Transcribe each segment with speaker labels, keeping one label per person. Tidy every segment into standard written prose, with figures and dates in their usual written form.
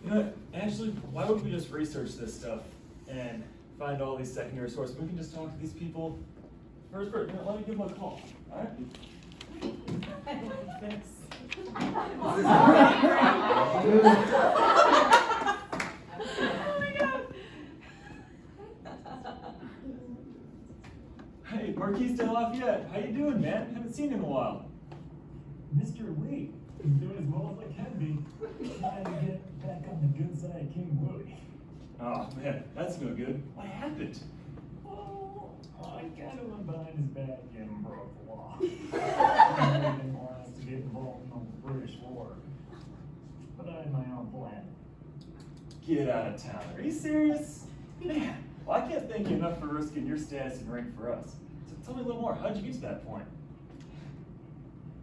Speaker 1: You know what, actually, why would we just research this stuff and find all these secondary sources? We can just talk to these people first. You know, let me give them a call, all right?
Speaker 2: Thanks.
Speaker 1: Hey, Marquis De Lafayette, how you doing, man? Haven't seen you in a while.
Speaker 3: Mr. Lee is doing as well as I can be, trying to get back on the good side of King Louis.
Speaker 1: Oh, man, that's no good. What happened?
Speaker 3: Well, I kind of went behind his back and broke the law. I didn't want us to get involved in the British war, but I had my own plan.
Speaker 1: Get out of town. Are you serious? Man, well, I can't thank you enough for risking your status and rank for us. So tell me a little more. How'd you get to that point?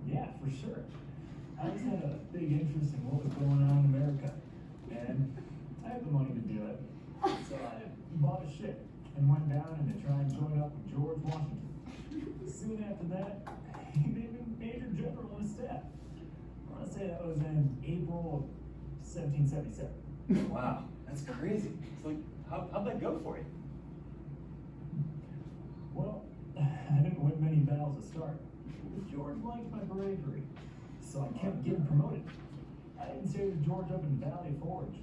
Speaker 3: Yeah, for sure. I just had a big interest in what was going on in America, and I had the money to do it. So I bought a ship and went down and to try and join up with George Washington. Soon after that, he made me Major General on his staff. I want to say that was in April of 1777.
Speaker 1: Wow, that's crazy. It's like, how'd that go for you?
Speaker 3: Well, I didn't win many battles to start. George liked my bravery, so I kept getting promoted. I even stayed with George up in Valley Forge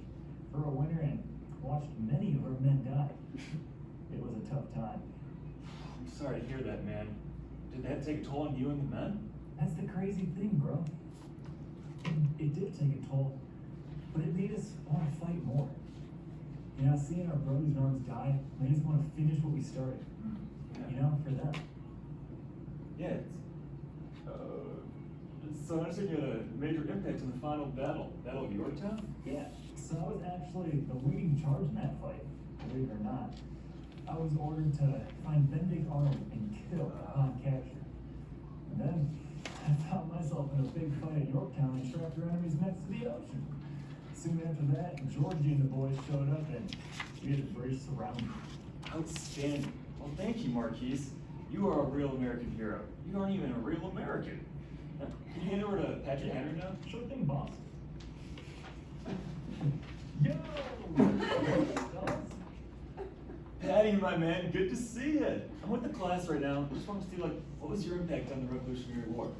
Speaker 3: for a winter and watched many of our men die. It was a tough time.
Speaker 1: I'm sorry to hear that, man. Did that take a toll on you and the men?
Speaker 3: That's the crazy thing, bro. It did take a toll, but it made us want to fight more. You know, seeing our brothers in arms die made us want to finish what we started.
Speaker 1: Yeah.
Speaker 3: You know, for them.
Speaker 1: Yeah, so I understand you had a major impact in the final Battle of Yorktown?
Speaker 3: Yeah, so I was actually the leading charge in that fight, believe it or not. I was ordered to find Benedict Arnold and kill upon capture. And then I found myself in a big fight at Yorktown and trapped our enemies next to the ocean. Soon after that, Georgie and the boys showed up and we had the British surrounded.
Speaker 1: Outstanding. Well, thank you, Marquis. You are a real American hero. You aren't even a real American. Now, can you hand over to Patrick Henry now?
Speaker 3: Sure thing, boss. Yo!
Speaker 1: Patty, my man, good to see you. I'm with the class right now. I just want to see, what was your impact on the Revolutionary War?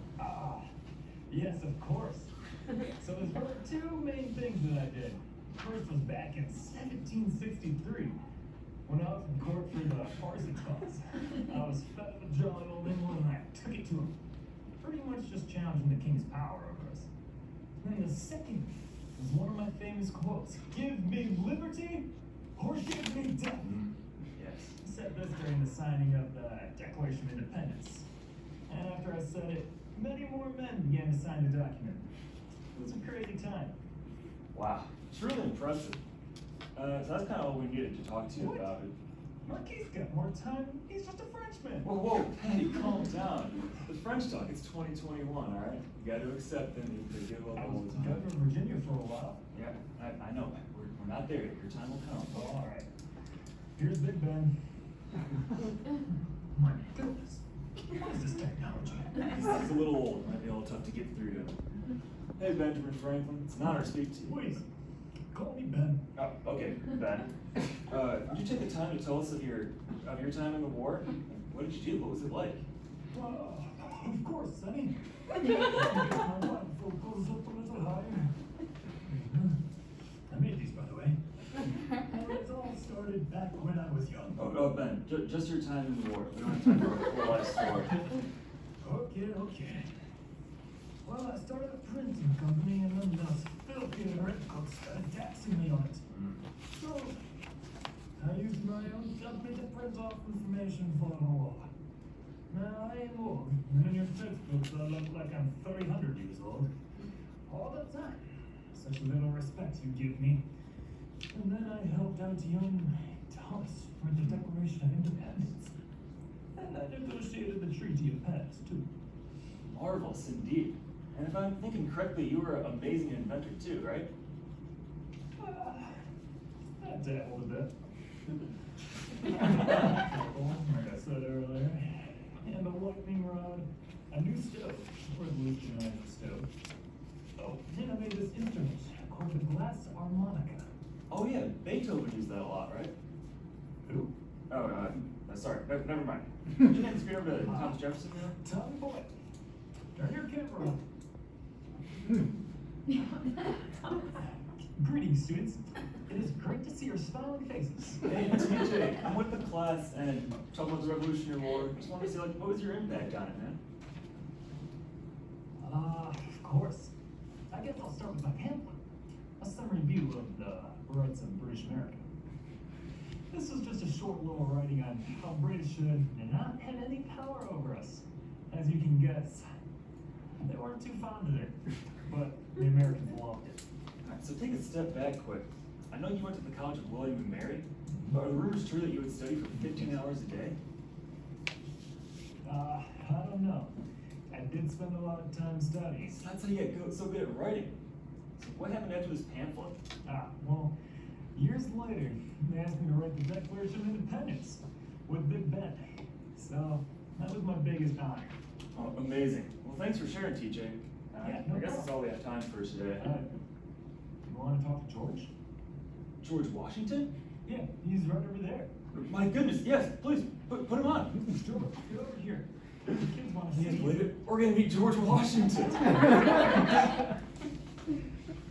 Speaker 3: Yes, of course. So there's really two main things that I did. First was back in 1763, when I was in court for the Parsons cause. I was fed with jolly old England and I took it to him. Pretty much just challenging the king's power over us. And then the second was one of my famous quotes. Give me liberty or give me death.
Speaker 1: Yes.
Speaker 3: I said this during the signing of the Declaration of Independence. And after I said it, many more men began to sign the document. It was a crazy time.
Speaker 1: Wow, it's really impressive. So that's kind of all we needed to talk to you about it.
Speaker 3: Marquis got more time. He's just a Frenchman.
Speaker 1: Whoa, Patty, calm down. The French talk, it's 2021, all right? You got to accept them. They give up
Speaker 3: I
Speaker 1: all
Speaker 3: was
Speaker 1: the time.
Speaker 3: governor of Virginia for a while.
Speaker 1: Yeah, I know. We're not there yet. Your time will come.
Speaker 3: Oh, all right. Here's Big Ben. My goodness. What is this technology?
Speaker 1: He's a little old. Might be a little tough to get through to him. Hey, Benjamin Franklin. It's an honor to speak to you.
Speaker 3: Please, call me Ben.
Speaker 1: Oh, okay, Ben. Would you take the time to tell us of your time in the war? What did you do? What was it like?
Speaker 3: Of course, Sonny. My rifle goes up a little higher. I made these, by the way. It all started back when I was young.
Speaker 1: Oh, Ben, just your time in the war. We don't have time for a full life story.
Speaker 3: Okay. Well, I started a printing company and then those filthy redcoats started taxing me on it. So, I used my own company to print off information for the war. Now, I ain't old, and in your textbooks I look like I'm 300 years old. All the time. Such little respect you give me. And then I helped out young Thomas with the Declaration of Independence. And I negotiated the Treaty of Paris, too.
Speaker 1: Marvelous indeed. And if I'm thinking correctly, you were an amazing inventor too, right?
Speaker 3: I dabbled a bit. Like I said earlier. And a lightning rod, a new stove, revolutionized the stove. Oh, and I made this instrument called the glass harmonica.
Speaker 1: Oh yeah, Beethoven used that a lot, right?
Speaker 3: Who?
Speaker 1: Oh, sorry, never mind. Did you hand the over to Thomas Jefferson, you know?
Speaker 3: Tommy boy. Turn your camera on. Greetings, students. It is great to see your smiling faces.
Speaker 1: Hey, TJ, I'm with the class and talking about the Revolutionary War. Just wanted to see, like, what was your impact on it, man?
Speaker 3: Of course. I guess I'll start with my pamphlet. A summary view of the rights of British America. This was just a short little writing on how British should not have any power over us. As you can guess, they weren't too fond of it, but the Americans loved it.
Speaker 1: Alright, so take a step back quick. I know you went to the College of William and Mary, but are the rumors true that you would study for 15 hours a day?
Speaker 3: I don't know. I did spend a lot of time studying.
Speaker 1: So that's how you get so good at writing. So what happened after this pamphlet?
Speaker 3: Well, years later, they asked me to write the Declaration of Independence with Big Ben. So, that was my biggest honor.
Speaker 1: Oh, amazing. Well, thanks for sharing, TJ.
Speaker 3: Yeah, no
Speaker 1: I guess
Speaker 3: problem.
Speaker 1: that's all we have time for today.
Speaker 3: You want to talk to George?
Speaker 1: George Washington?
Speaker 3: Yeah, he's right over there.
Speaker 1: My goodness, yes, please, put him on.
Speaker 3: George, get over here. The kids want to see
Speaker 1: Can't
Speaker 3: you.
Speaker 1: believe it. We're gonna meet George Washington.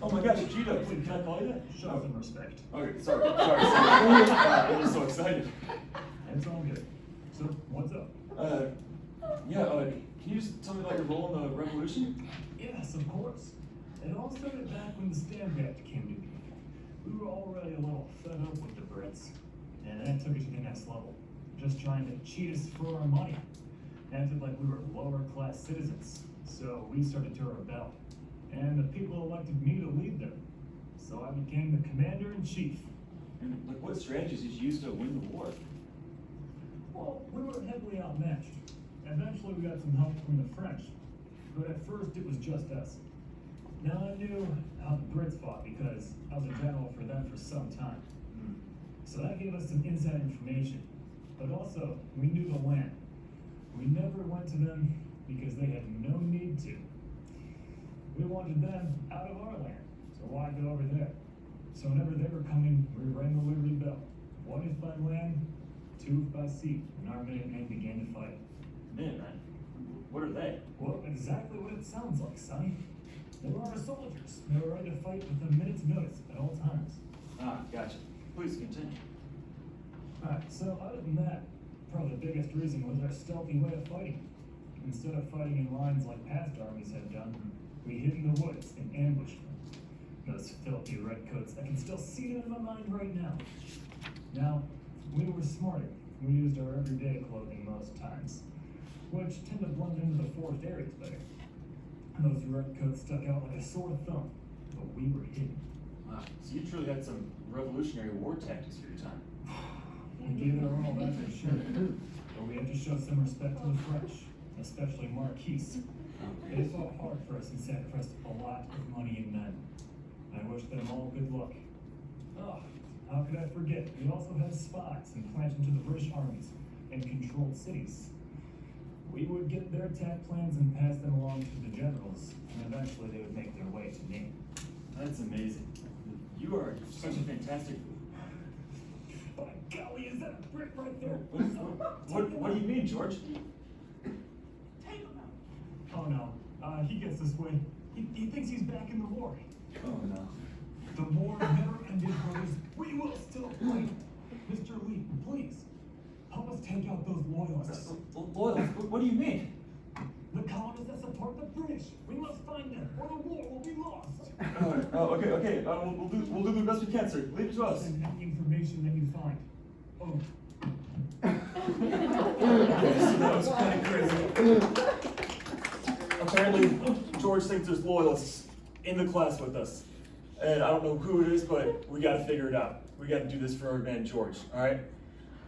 Speaker 1: Oh my gosh, Gita, can I call you that?
Speaker 3: Show some respect.
Speaker 1: Okay, sorry. I'm just so excited.
Speaker 3: It's all good. So, what's up?
Speaker 1: Can you just tell me about your role in the revolution?
Speaker 3: Yes, of course. It all started back when the Stamp Act came to be. We were already a little fed up with the Brits, and that took it to the next level. Just trying to cheat us for our money. Acted like we were lower class citizens, so we started to rebel. And the people elected me to lead them. So I became the commander-in-chief.
Speaker 1: And like, what strategies did you use to win the war?
Speaker 3: Well, we were heavily outmatched. Eventually we got some help from the French, but at first it was just us. Now I knew how the Brits fought because I was a general for them for some time. So that gave us some inside information, but also we knew the land. We never went to them because they had no need to. We wanted them out of our land, so why go over there? So whenever they were coming, we rang the Liberty Bell. One if by land, two if by sea, and our Minutemen began to fight.
Speaker 1: Minutemen? What are they?
Speaker 3: Well, exactly what it sounds like, Sonny. They were our soldiers. They were ready to fight with a minute's notice at all times.
Speaker 1: Gotcha. Please continue.
Speaker 3: Alright, so other than that, probably the biggest reason was our stealthy way of fighting. Instead of fighting in lines like past armies had done, we hid in the woods and ambushed them. Those filthy redcoats, I can still see them in my mind right now. Now, we were smarter. We used our everyday clothing most times, which tend to blend into the forest areas better. Those redcoats stuck out like a sore thumb, but we were hidden.
Speaker 1: Wow, so you truly had some Revolutionary War tactics for your time.
Speaker 3: We gave it our all, that's for sure. But we had to show some respect to the French, especially Marquis. They fought hard for us and sacrificed a lot of money and men. I wish them all good luck. Oh, how could I forget? We also had spies implanted into the British armies and controlled cities. We would get their attack plans and pass them along to the generals, and eventually they would make their way to me.
Speaker 1: That's amazing. You are such a fantastic...
Speaker 3: By golly, is that a brick right there?
Speaker 1: What do you mean, George?
Speaker 3: Oh no, he gets this way. He thinks he's back in the war.
Speaker 1: Oh no.
Speaker 3: The war never ended, brothers. We will still fight. Mr. Lee, please, help us take out those loyalists.
Speaker 1: Loyalists? What do you mean?
Speaker 3: The colonists that support the British. We must find them, or the war will be lost.
Speaker 1: Okay. We'll do the best we can, sir. Leave it to us.
Speaker 3: Send any information that you find. Oh.
Speaker 1: That was kind of crazy. Apparently, George thinks there's loyalists in the class with us. And I don't know who it is, but we gotta figure it out. We gotta do this for our man George, alright?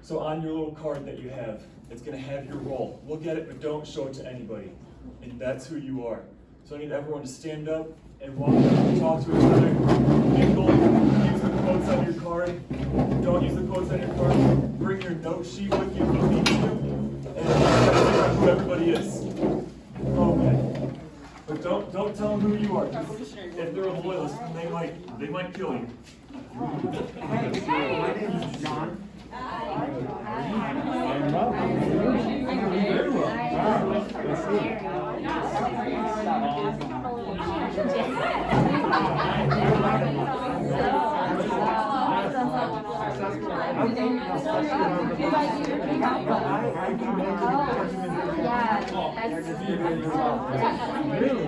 Speaker 1: So on your little card that you have, it's gonna have your role. Look at it, but don't show it to anybody. And that's who you are. So I need everyone to stand up and walk up and talk to each other. Mingle, use the quotes on your card. Don't use the quotes on your card. Bring your note sheet with you if you need to. And figure out who everybody is. Okay. But Don't tell them who you are. If they're a loyalist, they might kill you.
Speaker 2: My name is John. Very well. Really?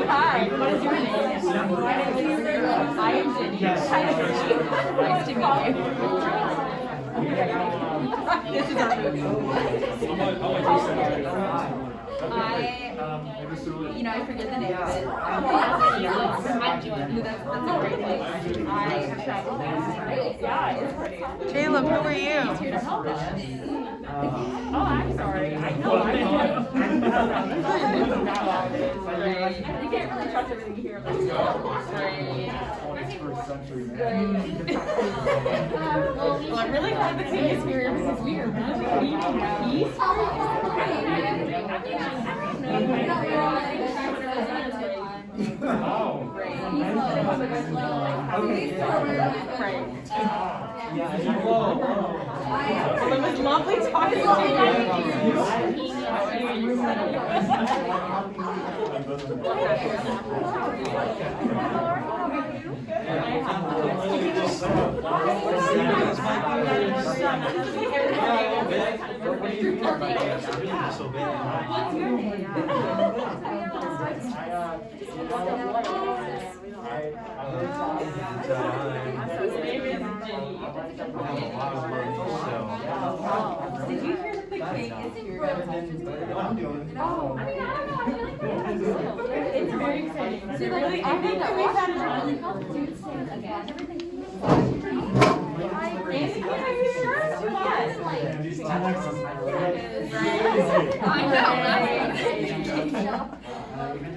Speaker 4: Hi, what is your name? I am Jenny. Nice to meet you. This is our movie. I forget the name of it. I'm Joy. That's a great place. I have traveled there. Yeah, it's pretty.
Speaker 5: Caleb, who are you?
Speaker 4: He's here to help us. Oh, I'm sorry. I know. You can't really trust everything you hear. Like, well, I'm really glad the king is here because we are really peace. Well, it was lovely talking to Did you hear that the cake is here?
Speaker 2: I'm doing.
Speaker 4: It's very exciting. So really, I think that we've had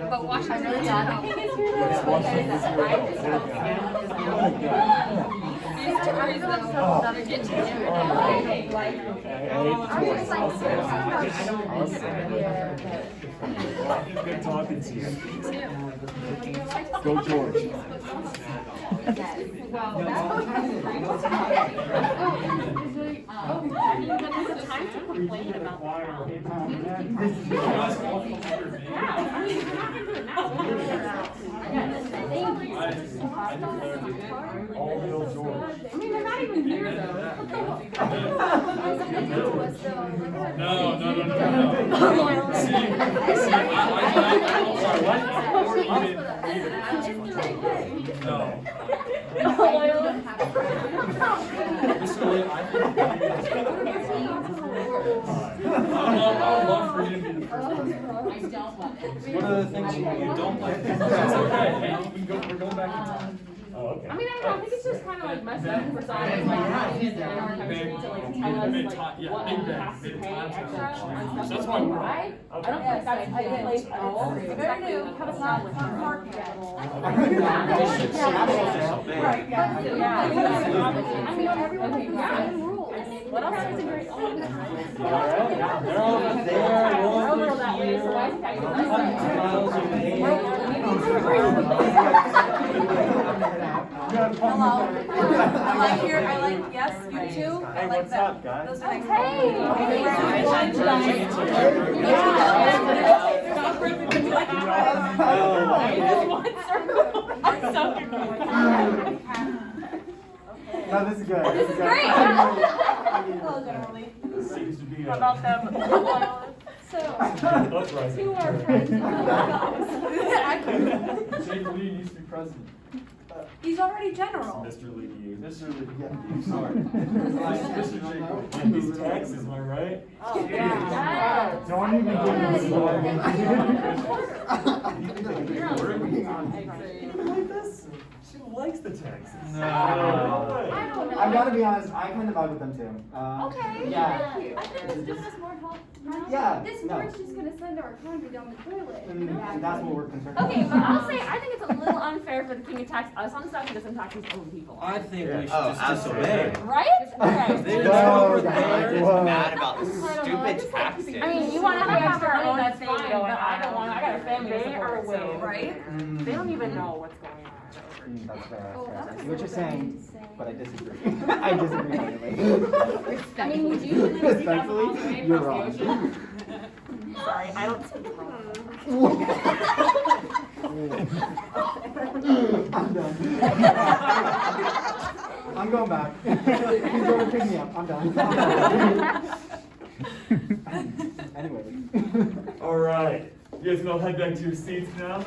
Speaker 4: but watch I really done. These stories that get to
Speaker 1: Good talking to you. Go George.
Speaker 4: There's a time to complain about
Speaker 1: All real George.
Speaker 4: I mean, they're not even here though.
Speaker 6: No. See, No. I would love for you to be the first person.
Speaker 2: What are the things you don't like?
Speaker 6: It's okay. Hey, we're going back in time.
Speaker 1: Oh, okay.
Speaker 4: I mean, I don't know. I think it's just kind of like messed up for science. Like, having it in our country to like tell us what we have to pay extra on stuff.
Speaker 6: That's why we're.
Speaker 4: I don't think that's a place at all. Exactly. Have a sound with Right. Yeah. I mean, everyone. Okay. Yeah. What else is a great?
Speaker 2: They're over there.
Speaker 4: We're over that way. So why is
Speaker 5: Hello. I like, yes, you too. I like
Speaker 2: what's
Speaker 5: that.
Speaker 2: up, guys?
Speaker 5: Those are nice.
Speaker 2: No, this is good.
Speaker 5: This is great. Hello,
Speaker 1: Seems to be
Speaker 4: How about them? So,
Speaker 1: Uprising.
Speaker 4: to our friends in the house.
Speaker 6: Jake Lee needs to be president.
Speaker 5: He's already general.
Speaker 1: Mr. Lee to you.
Speaker 6: Mr. Lee.
Speaker 2: Yeah.
Speaker 6: Sorry. Mr. Jake Lee.
Speaker 1: And these taxes, am I right?
Speaker 4: Yeah.
Speaker 2: Don't even give me this story.
Speaker 4: You're on
Speaker 1: Like this? She likes the taxes.
Speaker 6: No.
Speaker 4: I don't know.
Speaker 2: I gotta be honest, I kind of vibe with them too.
Speaker 4: Okay.
Speaker 2: Yeah.
Speaker 4: I think it's doing us more help.
Speaker 2: Yeah,
Speaker 4: This
Speaker 2: no.
Speaker 4: work's just gonna send our economy down the toilet.
Speaker 2: And that's what we're concerned about.
Speaker 7: Okay, but I'll say I think it's a little unfair for the king to tax us on stuff he doesn't tax his own people.
Speaker 8: I think we should
Speaker 9: Oh,
Speaker 8: just
Speaker 9: absolutely.
Speaker 8: disobey.
Speaker 7: Right? Okay.
Speaker 8: They're
Speaker 2: Whoa,
Speaker 8: just over
Speaker 2: guys,
Speaker 8: there.
Speaker 2: whoa.
Speaker 9: Mad about the
Speaker 7: I don't know, I
Speaker 9: stupid
Speaker 7: just like
Speaker 9: tax
Speaker 7: keeping-
Speaker 9: thing.
Speaker 7: I mean, you want to have
Speaker 4: Have our
Speaker 7: extra money,
Speaker 4: own
Speaker 7: that's
Speaker 4: thing
Speaker 7: fine,
Speaker 4: going
Speaker 7: but I don't
Speaker 4: on.
Speaker 7: want. I got a family to
Speaker 4: They
Speaker 7: support,
Speaker 4: are
Speaker 7: so-
Speaker 4: way, right?
Speaker 7: They don't even know what's going on.
Speaker 2: That's fair,
Speaker 4: Oh,
Speaker 2: that's fair. I
Speaker 4: that's
Speaker 2: see what you're saying,
Speaker 4: to say.
Speaker 2: but I disagree. I disagree totally.
Speaker 7: I mean, would you really see that
Speaker 2: Respectfully,
Speaker 7: away
Speaker 2: you're
Speaker 7: across the
Speaker 2: wrong.
Speaker 7: ocean? Sorry, I don't see it wrong.
Speaker 2: I'm done. I'm going back. He's going to pick me up. I'm done. Anyway.
Speaker 1: All right. You guys can all head back to your seats now.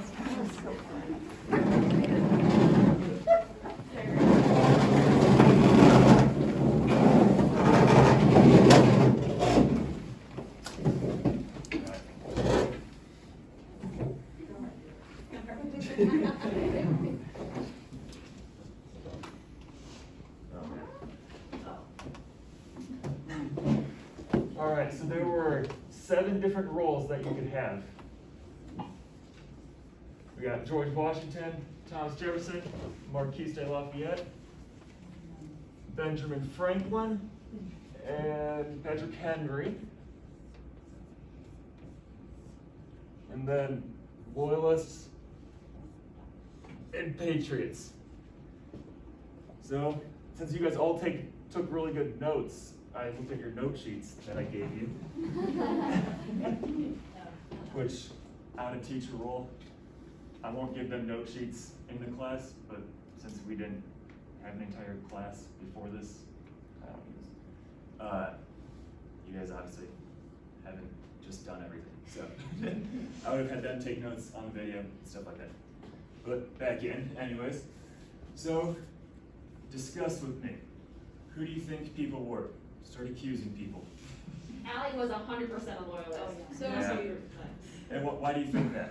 Speaker 1: All right, so there were 7 different roles that you could have. We got George Washington, Thomas Jefferson, Marquis de Lafayette, Benjamin Franklin, and Patrick Henry. And then Loyalists and Patriots. So, since you guys all took really good notes, I looked at your note sheets that I gave you. Which, out of teacher role, I won't give them note sheets in the class, but since we didn't have an entire class before this, you guys obviously haven't just done everything, so I would have had them take notes on the video and stuff like that. But back in, anyways. So, discuss with me. Who do you think people were? Start accusing people.
Speaker 7: Allie was 100% a loyalist.
Speaker 4: So
Speaker 1: Yeah. And why do you think that?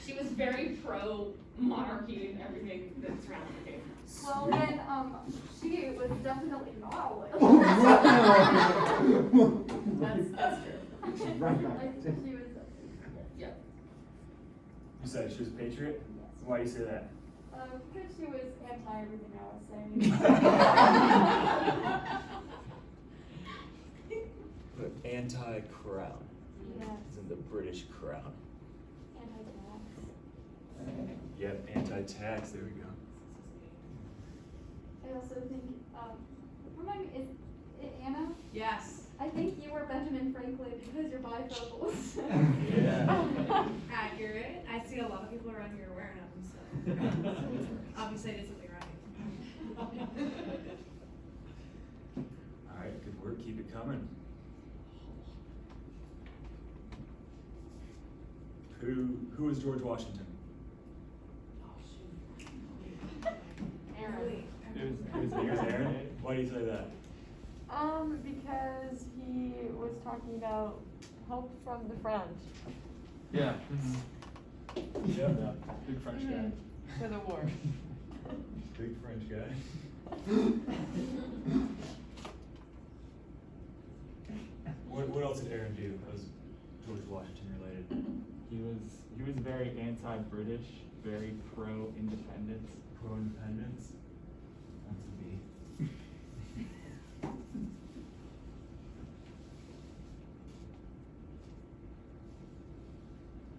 Speaker 7: She was very pro-monarchy and everything that surrounded the king.
Speaker 4: Well, then, she was definitely not a loyalist.
Speaker 7: That's true.
Speaker 2: Right back.
Speaker 4: Like, she was,
Speaker 7: Yeah.
Speaker 1: You said she was a patriot? Why do you say that?
Speaker 4: because she was anti-everything I was saying.
Speaker 10: Anti-crown.
Speaker 4: Yeah,
Speaker 10: It's in the British crown.
Speaker 4: anti-tax.
Speaker 1: Yep, anti-tax, there we go.
Speaker 4: I also think, remind me, is it Anna?
Speaker 5: Yes.
Speaker 4: I think you were Benjamin Franklin because you're bifocals.
Speaker 1: Yeah.
Speaker 5: Accurate. I see a lot of people around here wearing them, so obviously I did something right.
Speaker 1: All right, good work, keep it coming. Who is George Washington?
Speaker 7: Aaron.
Speaker 1: Here's Aaron. Why do you say that?
Speaker 7: Because he was talking about help from the French.
Speaker 6: Yeah.
Speaker 1: Yep.
Speaker 6: Yeah. Big French guy.
Speaker 7: For the war.
Speaker 1: Big French guy. What else did Aaron do that was George Washington related?
Speaker 11: He was very anti-British, very pro-independence.
Speaker 1: Pro-independence? That's a B.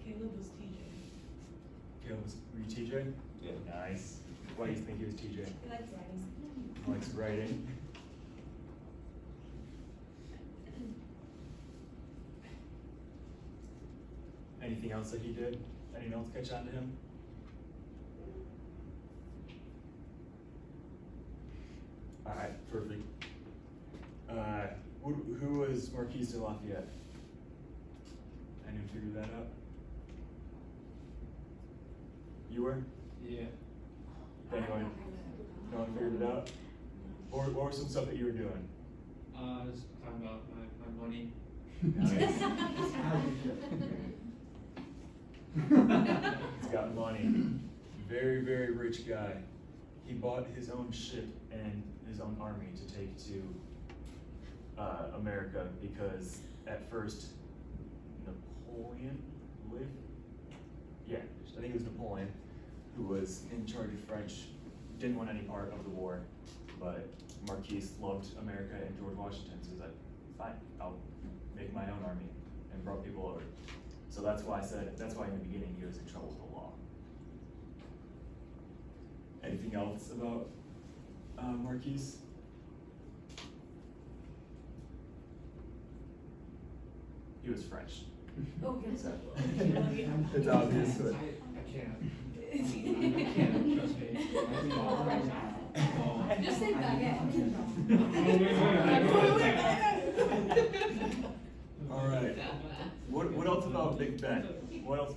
Speaker 5: Caleb was TJ.
Speaker 1: Caleb, were you TJ?
Speaker 9: Yeah.
Speaker 1: Nice. Why do you think he was TJ?
Speaker 5: He likes writing.
Speaker 1: Likes writing. Anything else that he did? Any notes catch on to him? Alright, perfect. Who was Marquis de Lafayette? to figure that out? You were?
Speaker 6: Yeah.
Speaker 1: Anyway, no one figured it out? What were some stuff that you were doing?
Speaker 6: Just talking about my money.
Speaker 1: He's got money. Very, very rich guy. He bought his own ship and his own army to take to America because at first Napoleon, I believe? Yeah, I think it was Napoleon who was in charge of French, didn't want any part of the war, but Marquis loved America and George Washington, so he's like, fine, I'll make my own army, and brought people over. So that's why in the beginning he was in trouble with the law. Anything else about Marquis? He was French.
Speaker 5: Okay.
Speaker 1: So, it's obvious. But
Speaker 6: I can't. I can't, trust me.
Speaker 5: Just say baguette.
Speaker 1: all right. What else about Big Ben? What else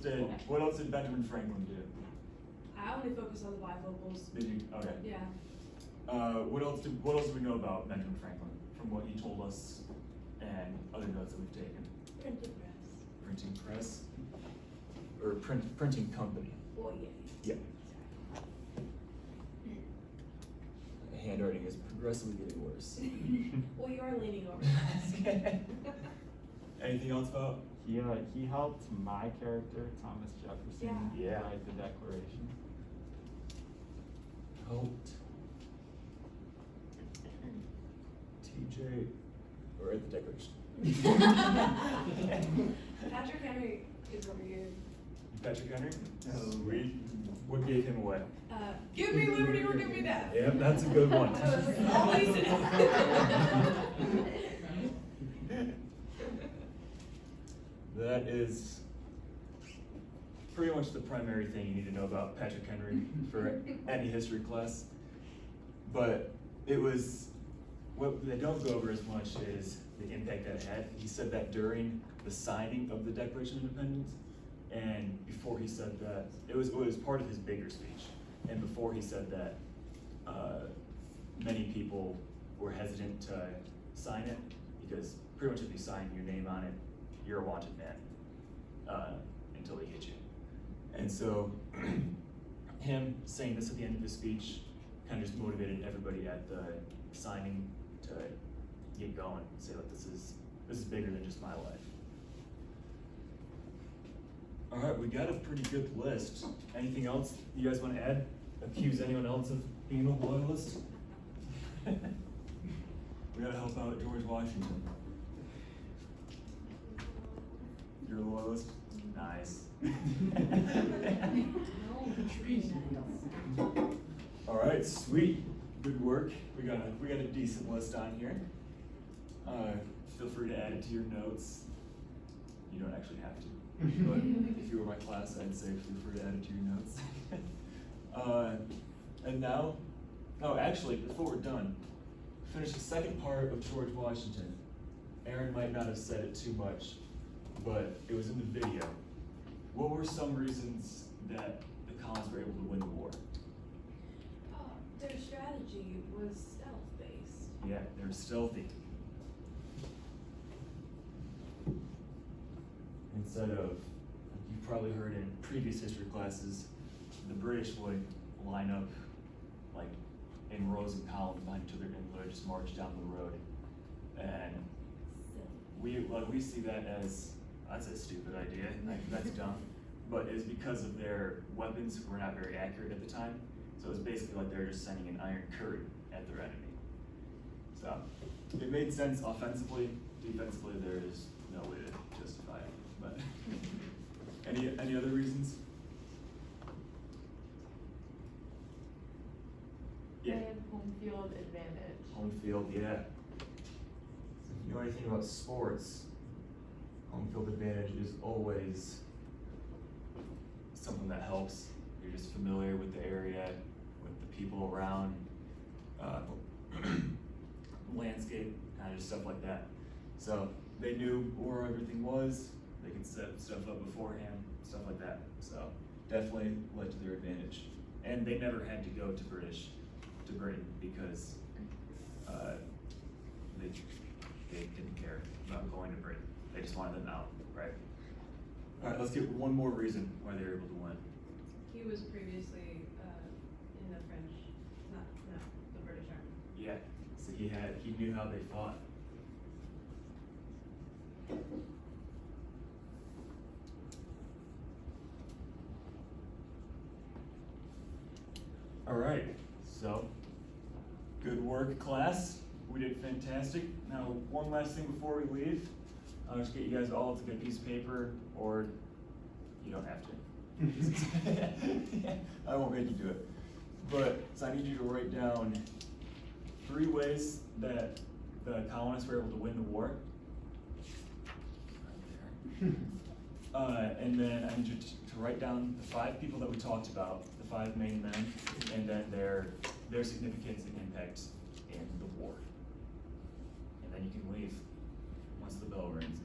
Speaker 1: did Benjamin Franklin do?
Speaker 5: I only focus on the bifocals.
Speaker 1: Did you? Okay.
Speaker 5: Yeah.
Speaker 1: What else do we know about Benjamin Franklin from what he told us and other notes that we've taken?
Speaker 5: Printing press.
Speaker 1: Printing press or printing company.
Speaker 5: Well, yeah.
Speaker 1: Yeah. The handwriting is progressively getting worse.
Speaker 5: Well, you are leaning over the desk.
Speaker 1: Anything else about?
Speaker 11: He helped my character, Thomas Jefferson,
Speaker 1: Yeah.
Speaker 11: write the Declaration.
Speaker 1: Helped. TJ, or at the Declaration.
Speaker 5: Patrick Henry is over here.
Speaker 1: Patrick Henry? Sweet. What gave him away?
Speaker 5: Give me liberty or give me death.
Speaker 1: Yep, that's a good one.
Speaker 5: Always.
Speaker 1: That is pretty much the primary thing you need to know about Patrick Henry for any history class. But what they don't go over as much is the impact that it had. He said that during the signing of the Declaration of Independence, and before he said that, it was part of his bigger speech. And before he said that, many people were hesitant to sign it because pretty much if you sign your name on it, you're a wanted man until they get you. And so him saying this at the end of his speech kind of just motivated everybody at the signing to get going and say, like, this is bigger than just my life. All right, we got a pretty good list. Anything else you guys want to add? Accuse anyone else of being a loyalist? We gotta help out George Washington. You're a loyalist? Nice. All right, sweet. Good work. We got a decent list on here. Feel free to add it to your notes. You don't actually have to, but if you were my class, I'd say feel free to add it to your notes. And now, actually, before we're done, finish the second part of George Washington. Aaron might not have said it too much, but it was in the video. What were some reasons that the colonists were able to win the war?
Speaker 5: Their strategy was stealth-based.
Speaker 1: Yeah, they were stealthy. Instead of, you've probably heard in previous history classes, the British would line up like in rows and columns behind each other and literally just march down the road. And we see that as, that's a stupid idea, like, that's dumb. But it's because of their weapons were not very accurate at the time. So it was basically like they're just sending an iron curtain at their enemy. So it made sense offensively. Defensively, there is no way to justify it. But any other reasons? Yeah.
Speaker 4: They have home field advantage.
Speaker 1: Home field, yeah. If you know anything about sports, home field advantage is always something that helps. You're just familiar with the area, with the people around, landscape, kind of just stuff like that. So they knew where everything was, They can set stuff up beforehand, stuff like that. So definitely led to their advantage. And they never had to go to Britain because they didn't care about going to Britain. They just wanted them out, right? All right, let's get one more reason why they were able to win.
Speaker 5: He was previously in the French, no, the British Army.
Speaker 1: Yeah, so he knew how they fought. All right, so good work, class. We did fantastic. Now, one last thing before we leave. I'll just get you guys all to get a piece of paper, or you don't have to. I won't make you do it. But, so I need you to write down 3 ways that the colonists were able to win the war. Right there. And then I need you to write down the 5 people that we talked about, the 5 main men, and then their significance and impact in the war. And then you can leave once the bell rings.